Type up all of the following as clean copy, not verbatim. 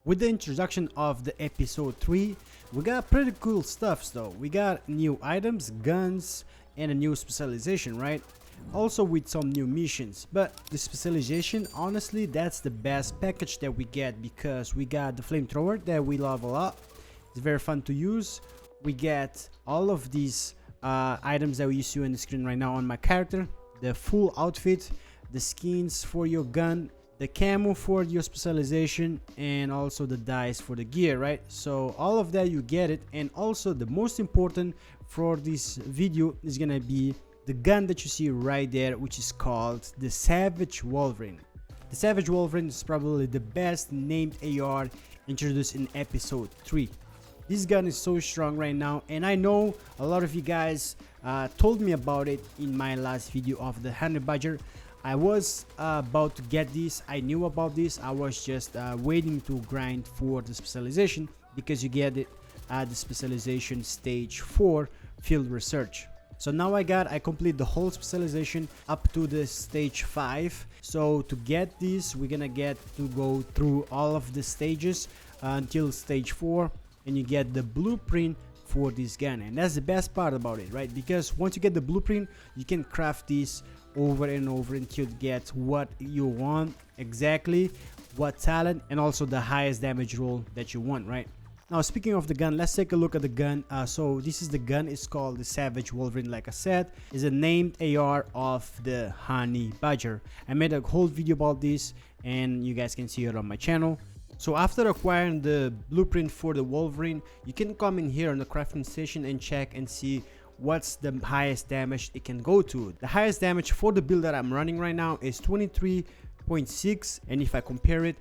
With the introduction of the episode 3, we got pretty cool stuff though. We got new items, guns, and a new specialization, right? Also with some new missions. But the specialization, honestly, that's the best package that we get because we got the flamethrower that we love a lot. It's very fun to use. We get all of these items that you see on the screen right now on my character, the full outfit, the skins for your gun, the camo for your specialization, and also the dice for the gear, right? So all of that you get it. And also the most important for this video is gonna be the gun that you see right there, which is called the Savage Wolverine. The Savage Wolverine is probably the best named AR introduced in episode 3. This gun is so strong right now, and I know a lot of you guys told me about it in my last video of the Honey Badger. I was about to get this. I knew about this. I was just waiting to grind for the specialization because you get it at the specialization stage 4 field research. So now I complete the whole specialization up to the stage 5. So to get this, we're gonna get to go through all of the stages until stage 4, and you get the blueprint for this gun. And that's the best part about it, right? Because once you get the blueprint, you can craft this over and over until you get what you want, exactly what talent, and also the highest damage roll that you want, right? Now speaking of the gun, let's take a look at the gun. So this is the gun. It's called the Savage Wolverine. Like I said, is a named AR of the Honey Badger. I made a whole video about this and you guys can see it on my channel. So after acquiring the blueprint for the Wolverine, you can come in here on the crafting station and check and see what's the highest damage it can go to. The highest damage for the build that I'm running right now is 23.6, and if I compare it,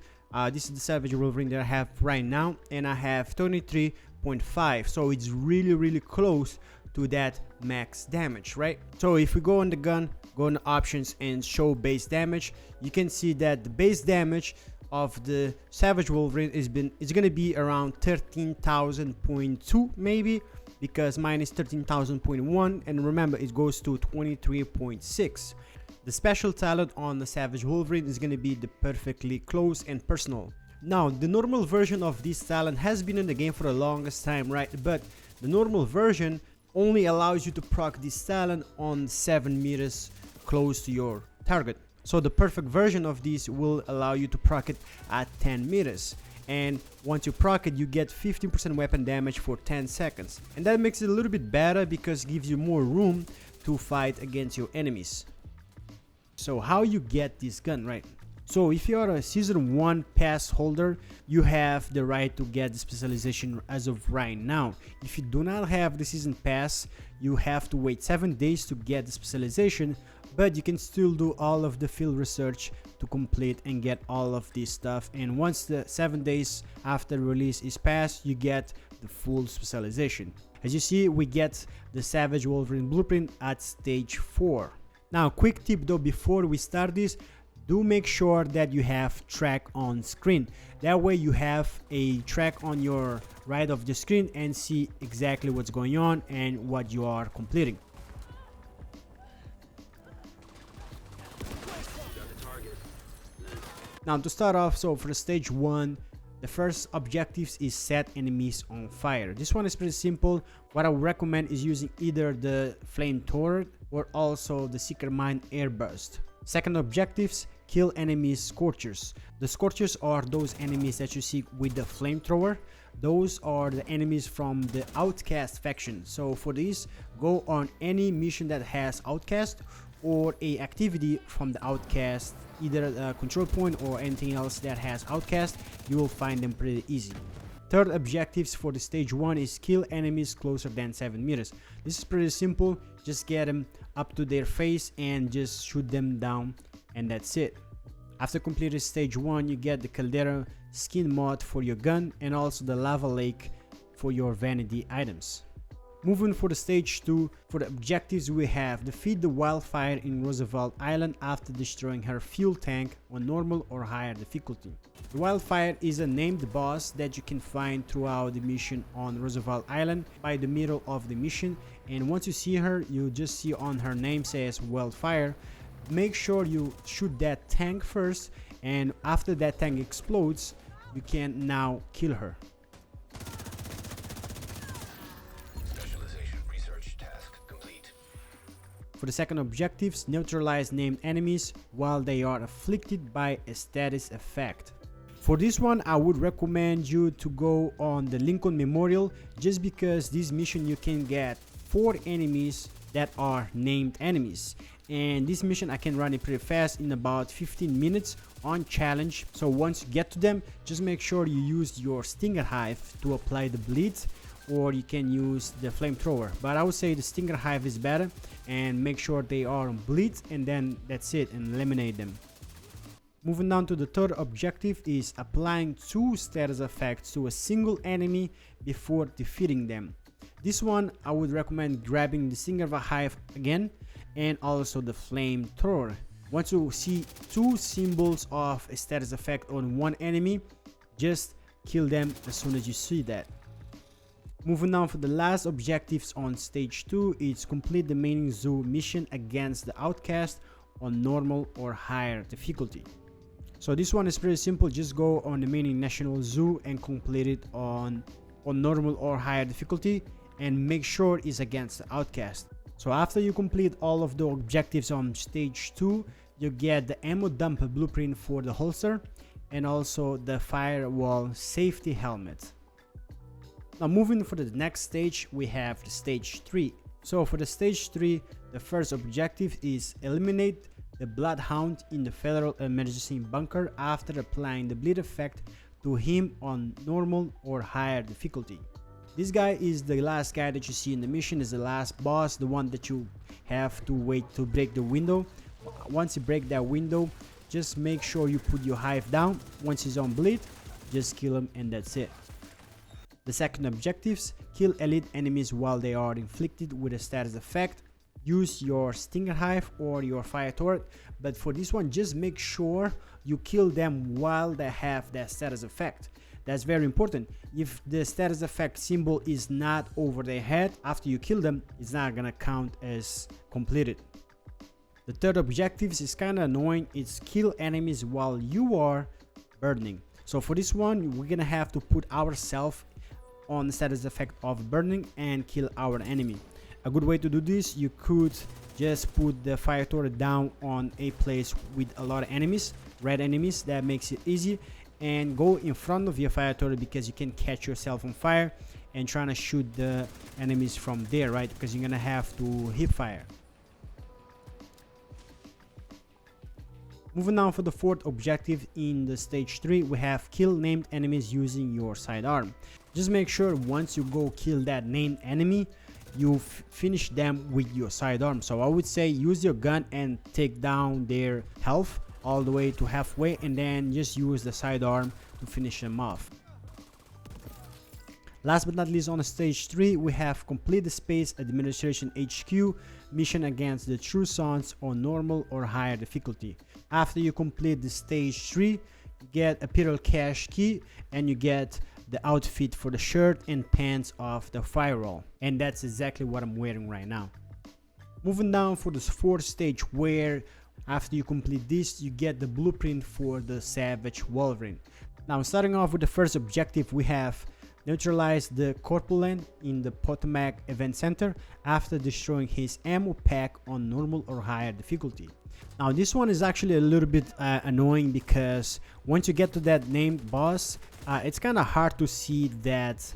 this is the Savage Wolverine that I have right now, and I have 23.5, so it's really close to that max damage, right? So if we go on the gun, go on the options and show base damage, you can see that the base damage of the Savage Wolverine is gonna be around 13,000.2 maybe, because mine is 13,000.1, and remember it goes to 23.6. The special talent on the Savage Wolverine is gonna be the perfectly close and personal. Now the normal version of this talent has been in the game for the longest time, right? But the normal version only allows you to proc this talent on 7 meters close to your target. So the perfect version of this will allow you to proc it at 10 meters. And once you proc it, you get 15% weapon damage for 10 seconds. And that makes it a little bit better because it gives you more room to fight against your enemies. So how you get this gun, right? So if you are a season 1 pass holder, you have the right to get the specialization as of right now. If you do not have the season pass, you have to wait 7 days to get the specialization, but you can still do all of the field research to complete and get all of this stuff. And once the 7 days after release is passed, you get the full specialization. As you see, we get the Savage Wolverine blueprint at stage 4. Now quick tip though, before we start this, do make sure that you have track on screen. That way you have a track on your right of the screen and see exactly what's going on and what you are completing. Now to start off, so for the stage 1, the first objectives is set enemies on fire. This one is pretty simple. What I would recommend is using either the flamethrower or also the Seeker Mine Airburst. Second objectives, kill enemies scorchers. The scorchers are those enemies that you see with the flamethrower. Those are the enemies from the Outcast faction. So for these, go on any mission that has Outcast or a activity from the Outcast, either a control point or anything else that has Outcast. You will find them pretty easy. Third objectives for the stage 1 is kill enemies closer than 7 meters. This is pretty simple. Just get them up to their face and just shoot them down, and that's it. After completing stage 1, you get the Caldera skin mod for your gun and also the lava lake for your vanity items. Moving for the stage 2, for the objectives we have defeat the wildfire in Roosevelt Island after destroying her fuel tank on normal or higher difficulty. The wildfire is a named boss that you can find throughout the mission on Roosevelt Island by the middle of the mission, and once you see her, you just see on her name says wildfire. Make sure you shoot that tank first, and after that tank explodes, you can now kill her. Specialization research task complete. For the second objectives, neutralize named enemies while they are afflicted by a status effect. For this one, I would recommend you to go on the Lincoln Memorial, just because this mission you can get 4 enemies that are named enemies. And this mission I can run it pretty fast in about 15 minutes on challenge. So once you get to them, just make sure you use your Stinger Hive to apply the bleed, or you can use the flamethrower, but I would say the Stinger Hive is better, and make sure they are on bleed, and then that's it, and eliminate them. Moving down to the third objective is applying 2 status effects to a single enemy before defeating them. This one I would recommend grabbing the Stinger Hive again, and also the flamethrower. Once you see 2 symbols of a status effect on one enemy, just kill them as soon as you see that. Moving on for the last objectives on stage 2, is complete the main zoo mission against the outcast on normal or higher difficulty. So this one is pretty simple, just go on the main national zoo and complete it on normal or higher difficulty, and make sure it's against the outcast. So after you complete all of the objectives on stage 2, you get the ammo dump blueprint for the holster, and also the Firewall Safety Helmet. Now moving for the next stage, we have the stage 3. So for the stage 3, the first objective is eliminate the Bloodhound in the Federal Emergency Bunker after applying the bleed effect to him on normal or higher difficulty. This guy is the last guy that you see in the mission, is the last boss, the one that you have to wait to break the window. Once you break that window, just make sure you put your hive down. Once he's on bleed, just kill him, and that's it. The second objectives, kill elite enemies while they are inflicted with a status effect. Use your Stinger Hive or your Fire Turret, but for this one, just make sure you kill them while they have that status effect. That's very important. If the status effect symbol is not over their head after you kill them, it's not gonna count as completed. The third objective is kind of annoying. It's kill enemies while you are burning. So for this one, we're gonna have to put ourselves on the status effect of burning and kill our enemy. A good way to do this, you could just put the fire turret down on a place with a lot of enemies, red enemies. That makes it easy, and go in front of your fire turret, because you can catch yourself on fire and trying to shoot the enemies from there, right? Because you're gonna have to hip fire. Moving on for the fourth objective in the stage 3, we have kill named enemies using your sidearm. Just make sure once you go kill that named enemy, you finish them with your sidearm. So I would say use your gun and take down their health all the way to halfway, and then just use the sidearm to finish them off. Last but not least, on stage 3, we have complete the Space Administration HQ mission against the True Sons on normal or higher difficulty. After you complete the stage 3, you get a Pyral Cache key, and you get the outfit for the shirt and pants of the Firewall, and that's exactly what I'm wearing right now. Moving down for the fourth stage, where after you complete this, you get the blueprint for the Savage Wolverine. Now starting off with the first objective, we have neutralize the Corpulent in the Potomac Event Center after destroying his ammo pack on normal or higher difficulty. Now this one is actually a little bit annoying, because once you get to that named boss, it's kind of hard to see that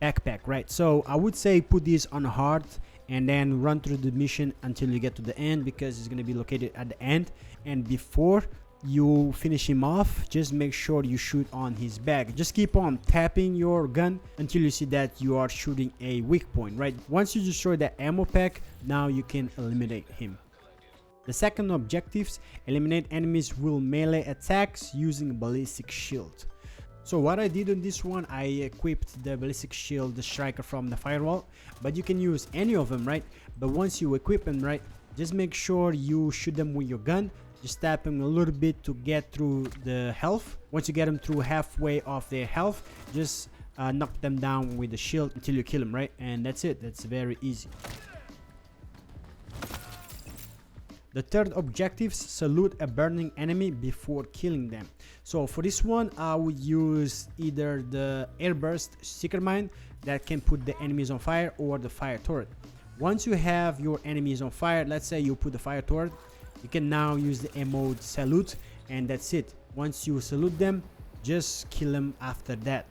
backpack, right? So I would say put this on hard and then run through the mission until you get to the end, because it's going to be located at the end. And before you finish him off, just make sure you shoot on his back. Just keep on tapping your gun until you see that you are shooting a weak point, right? Once you destroy that ammo pack, now you can eliminate him. The second objectives, eliminate enemies with melee attacks using ballistic shield. So what I did on this one, I equipped the ballistic shield, the striker from the Firewall, but you can use any of them, right? But once you equip them, right, just make sure you shoot them with your gun. Just tap them a little bit to get through the health. Once you get them through halfway of their health, just knock them down with the shield until you kill them, right? And that's it. That's very easy. The third objective, salute a burning enemy before killing them. So for this one, I would use either the airburst seeker mine that can put the enemies on fire, or the fire turret. Once you have your enemies on fire, let's say you put the fire turret, you can now use the mode salute, and that's it. Once you salute them, just kill them after that.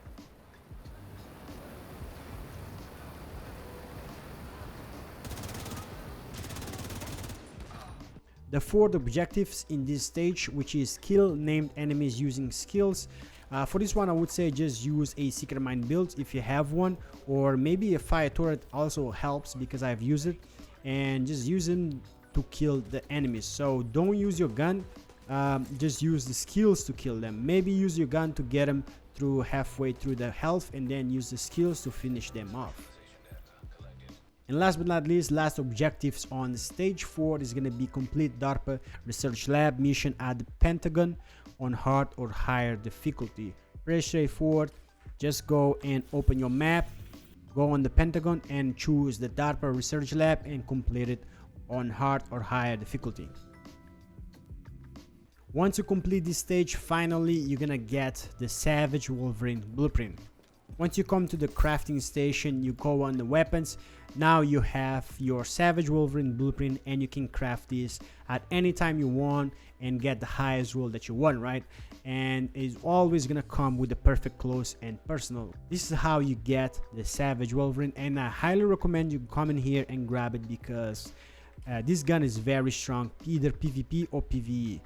The fourth objectives in this stage, which is kill named enemies using skills. For this one, I would say just use a seeker mine build if you have one, or maybe a fire turret also helps because I've used it, and just use them to kill the enemies. So don't use your gun, just use the skills to kill them. Maybe use your gun to get them through halfway through the health, and then use the skills to finish them off. And last but not least, last objectives on stage 4 is going to be complete DARPA Research Lab mission at the Pentagon on hard or higher difficulty. Pretty straightforward. Just go and open your map, go on the Pentagon and choose the DARPA Research Lab and complete it on hard or higher difficulty. Once you complete this stage, finally you're gonna get the Savage Wolverine blueprint. Once you come to the crafting station, you go on the weapons. Now you have your Savage Wolverine blueprint, and you can craft this at any time you want and get the highest roll that you want, right? And it's always gonna come with the perfect close and personal. This is how you get the Savage Wolverine, and I highly recommend you come in here and grab it because this gun is very strong, either PvP or PvE.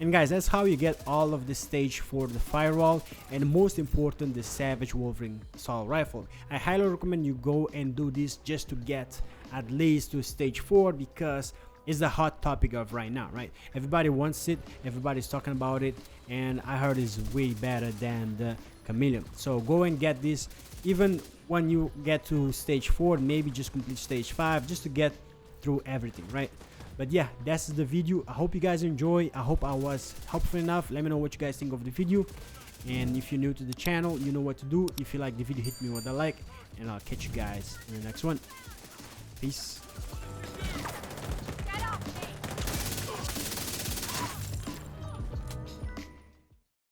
And guys, that's how you get all of the stage for the firewall, and most important, the Savage Wolverine assault rifle. I highly recommend you go and do this just to get at least to stage 4, because it's the hot topic of right now, right? Everybody wants it, everybody's talking about it, and I heard it's way better than the Chameleon. So go and get this. Even when you get to stage 4, maybe just complete stage 5 just to get through everything, right? But yeah, that's the video. I hope you guys enjoy. I hope I was helpful enough. Let me know what you guys think of the video, and if you're new to the channel, you know what to do. If you like the video, hit me with a like, and I'll catch you guys in the next one. Peace.